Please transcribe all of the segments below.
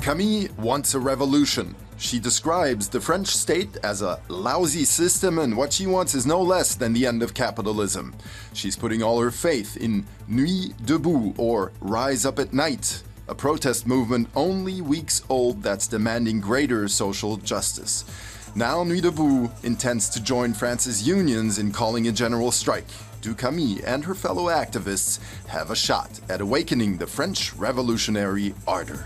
Camille wants a revolution. She describes the French state as a lousy system, and what she wants is no less than the end of capitalism. She's putting all her faith in Nuit Debout, or Rise Up at Night, a protest movement only weeks old that's demanding greater social justice. Now Nuit Debout intends to join France's unions in calling a general strike. Do Camille and her fellow activists have a shot at awakening the French revolutionary ardor?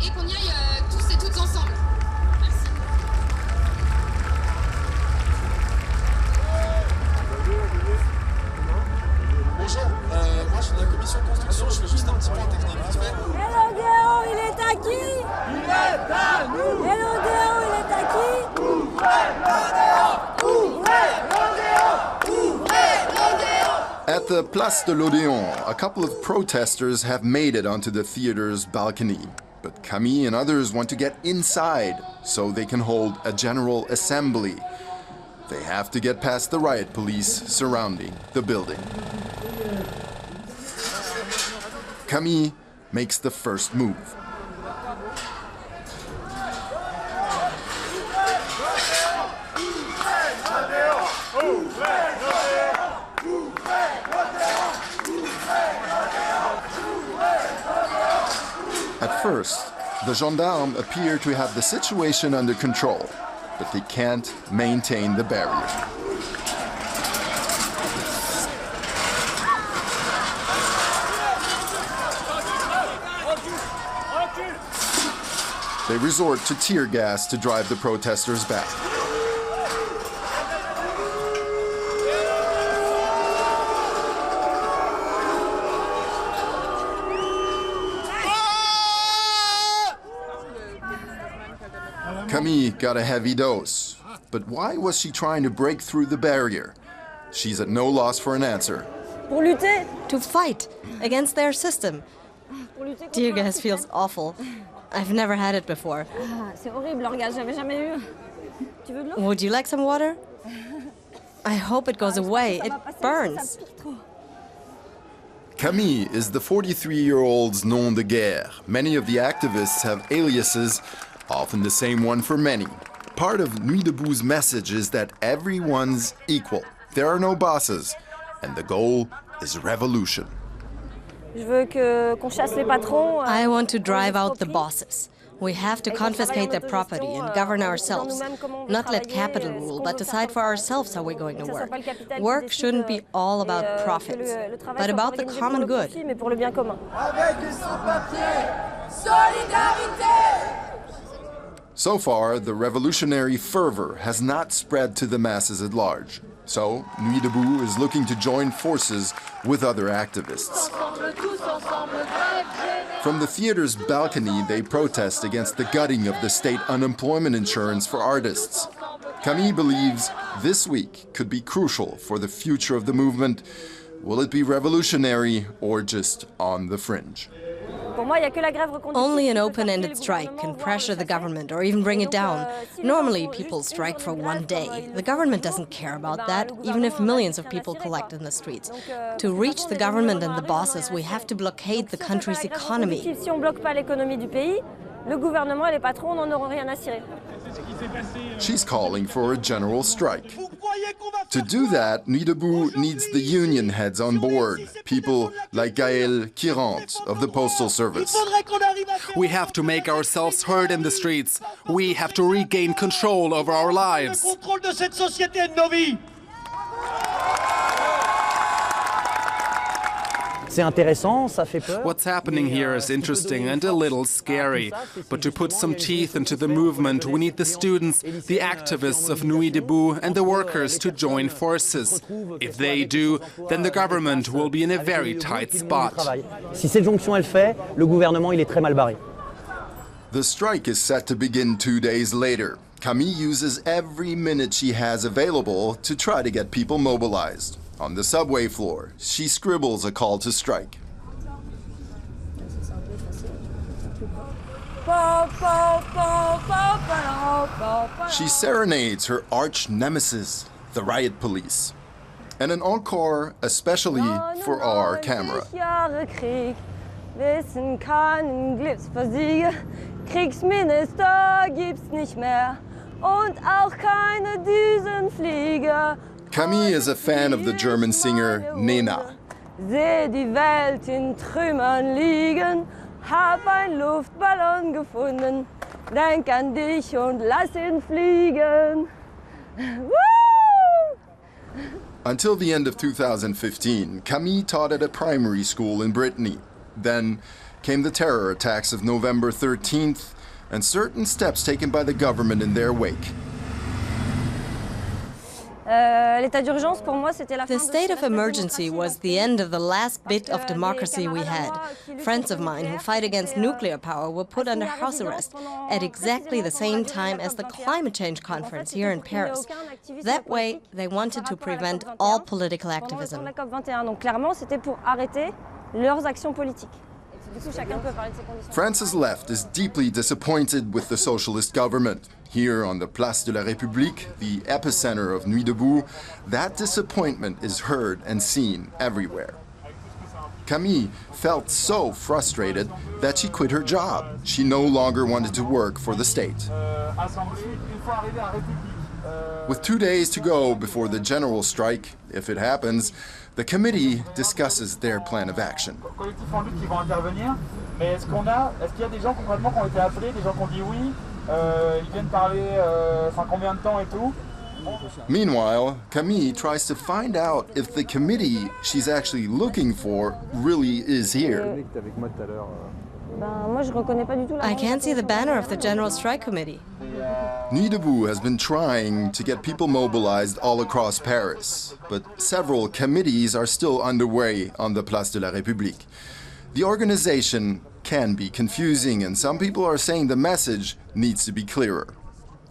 Et qu'on y aille tous et toutes ensemble. Merci. Bonjour, moi je suis de la commission de construction, je fais juste un petit point technique vite fait. Et l'Odéon, il est à qui? Il est à nous. Et l'Odéon, il est à qui? Ouvrez l'Odéon. Ouvrez l'Odéon. Ouvrez l'Odéon. At the Place de l'Odeon, a couple of protesters have made it onto the theater's balcony. But Camille and others want to get inside so they can hold a general assembly. They have to get past the riot police surrounding the building. Camille makes the first move. At first, the gendarmes appear to have the situation under control, but they can't maintain the barrier. They resort to tear gas to drive the protesters back. Camille got a heavy dose. But why was she trying to break through the barrier? She's at no loss for an answer. Pour lutter. To fight against their system. Tear gas feels awful. I've never had it before. Ah, c'est horrible, regarde, j'avais jamais eu. Tu veux de l'eau? Would you like some water? I hope it goes away. It burns. Camille is the 43-year-old's nom de guerre. Many of the activists have aliases, often the same one for many. Part of Nuit Debout's message is that everyone's equal. There are no bosses, and the goal is revolution. Je veux qu'on chasse les patrons. I want to drive out the bosses. We have to confiscate their property and govern ourselves. Not let capital rule, but decide for ourselves how we're going to work. Work shouldn't be all about profits, but about the common good. So far, the revolutionary fervor has not spread to the masses at large. So, Nuit Debout is looking to join forces with other activists. From the theater's balcony, they protest against the gutting of the state unemployment insurance for artists. Camille believes this week could be crucial for the future of the movement. Will it be revolutionary or just on the fringe? Only an open-ended strike can pressure the government or even bring it down. Normally, people strike for one day. The government doesn't care about that, even if millions of people collect in the streets. To reach the government and the bosses, we have to blockade the country's economy. She's calling for a general strike. To do that, Nuit Debout needs the union heads on board, people like Gaël Quirant of the Postal Service. We have to make ourselves heard in the streets. We have to regain control over our lives. What's happening here is interesting and a little scary. But to put some teeth into the movement, we need the students, the activists of Nuit Debout and the workers to join forces. If they do, then the government will be in a very tight spot. The strike is set to begin 2 days later. Camille uses every minute she has available to try to get people mobilized. On the subway floor, she scribbles a call to strike. She serenades her arch nemesis, the riot police. And an encore especially for our camera. wissen keinen Glyphs für Siege. Kriegsminister gibt's nicht mehr und auch keine Düsenflieger. Camille is a fan of the German singer Nena. Seh die Welt in Trümmern liegen, hab ein Luftballon gefunden. Denk an dich und lass ihn fliegen. Woo! Until the end of 2015, Camille taught at a primary school in Brittany. Then came the terror attacks of November 13th and certain steps taken by the government in their wake. The state of emergency was the end of the last bit of democracy we had. Friends of mine who fight against nuclear power were put under house arrest at exactly the same time as the climate change conference here in Paris. That way, they wanted to prevent all political activism. France's left is deeply disappointed with the socialist government. Here on the Place de la République, the epicenter of Nuit Debout, that disappointment is heard and seen everywhere. Camille felt so frustrated that she quit her job. She no longer wanted to work for the state. With 2 days to go before the general strike, if it happens, the committee discusses their plan of action. Meanwhile, Camille tries to find out if the committee she's actually looking for really is here. I can't see the banner of the General Strike Committee. Nuit Debout has been trying to get people mobilized all across Paris, but several committees are still underway on the Place de la République. The organization can be confusing, and some people are saying the message needs to be clearer.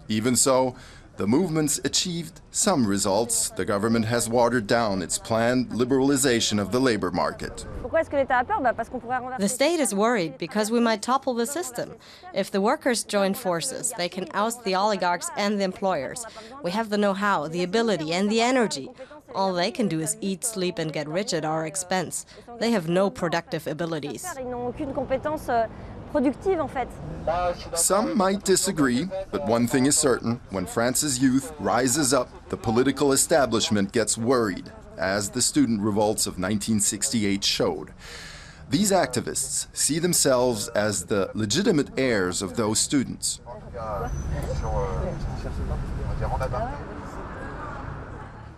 Even so, the movement's achieved some results. The government has watered down its planned liberalization of the labor market. The state is worried because we might topple the system. If the workers join forces, they can oust the oligarchs and the employers. We have the know-how, the ability, and the energy. All they can do is eat, sleep, and get rich at our expense. They have no productive abilities. Some might disagree, but one thing is certain: when France's youth rises up, the political establishment gets worried, as the student revolts of 1968 showed. These activists see themselves as the legitimate heirs of those students.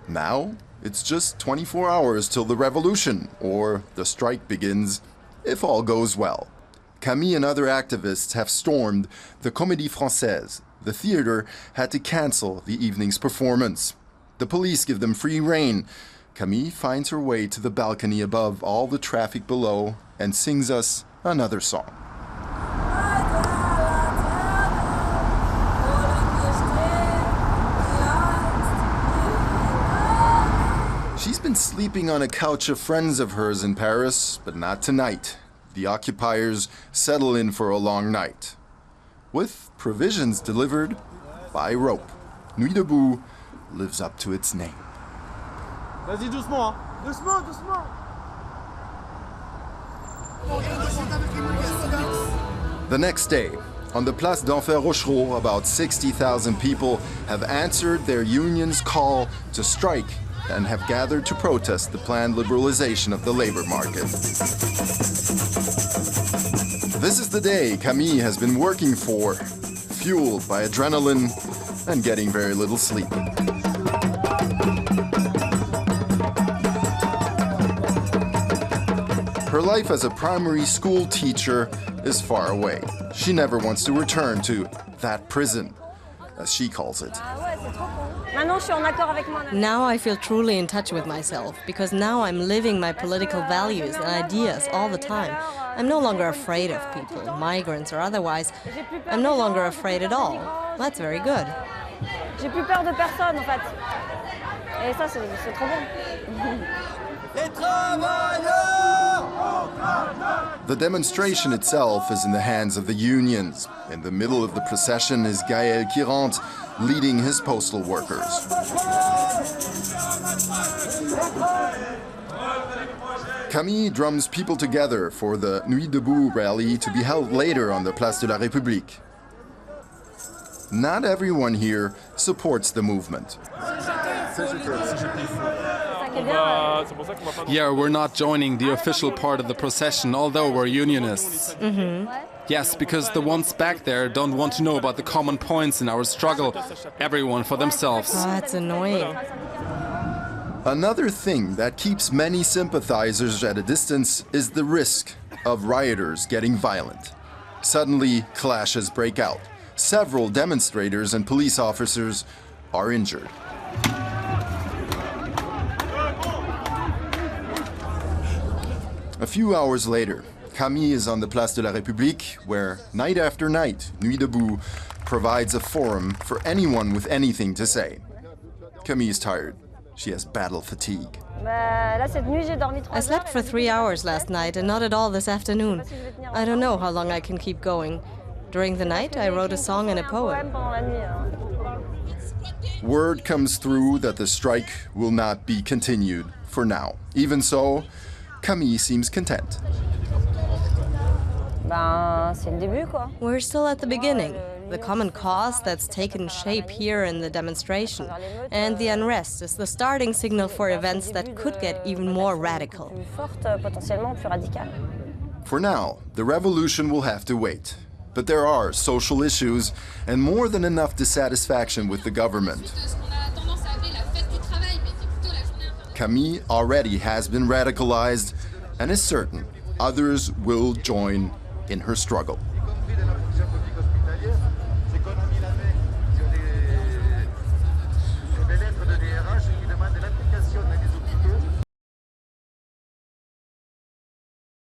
Now, it's just 24 hours till the revolution, or the strike begins, if all goes well. Camille and other activists have stormed the Comédie Française. The theater had to cancel the evening's performance. The police give them free rein. Camille finds her way to the balcony above all the traffic below and sings us another song. She's been sleeping on a couch of friends of hers in Paris, but not tonight. The occupiers settle in for a long night, with provisions delivered by rope. Nuit Debout lives up to its name. Vas-y doucement, hein. Doucement, doucement. The next day, on the Place d'Enfer Rochereau, about 60,000 people have answered their union's call to strike and have gathered to protest the planned liberalization of the labor market. This is the day Camille has been working for, fueled by adrenaline and getting very little sleep. Her life as a primary school teacher is far away. She never wants to return to that prison, as she calls it. Now I feel truly in touch with myself, because now I'm living my political values and ideas all the time. I'm no longer afraid of people, migrants or otherwise. I'm no longer afraid at all. That's very good. J'ai plus peur de personne en fait. Et ça c'est trop bon. The demonstration itself is in the hands of the unions. In the middle of the procession is Gaël Quirant, leading his postal workers. Camille drums people together for the Nuit Debout rally to be held later on the Place de la République. Not everyone here supports the movement. Yeah, we're not joining the official part of the procession, although we're unionists. Yes, because the ones back there don't want to know about the common points in our struggle. Everyone for themselves. Oh, that's annoying. Another thing that keeps many sympathizers at a distance is the risk of rioters getting violent. Suddenly, clashes break out. Several demonstrators and police officers are injured. A few hours later, Camille is on the Place de la République, where night after night, Nuit Debout provides a forum for anyone with anything to say. Camille is tired. She has battle fatigue. I slept for 3 hours last night and not at all this afternoon. I don't know how long I can keep going. During the night, I wrote a song and a poem. Word comes through that the strike will not be continued for now. Even so, Camille seems content. We're still at the beginning. The common cause that's taken shape here in the demonstration. And the unrest is the starting signal for events that could get even more radical. For now, the revolution will have to wait. But there are social issues and more than enough dissatisfaction with the government. Camille already has been radicalized and is certain others will join in her struggle.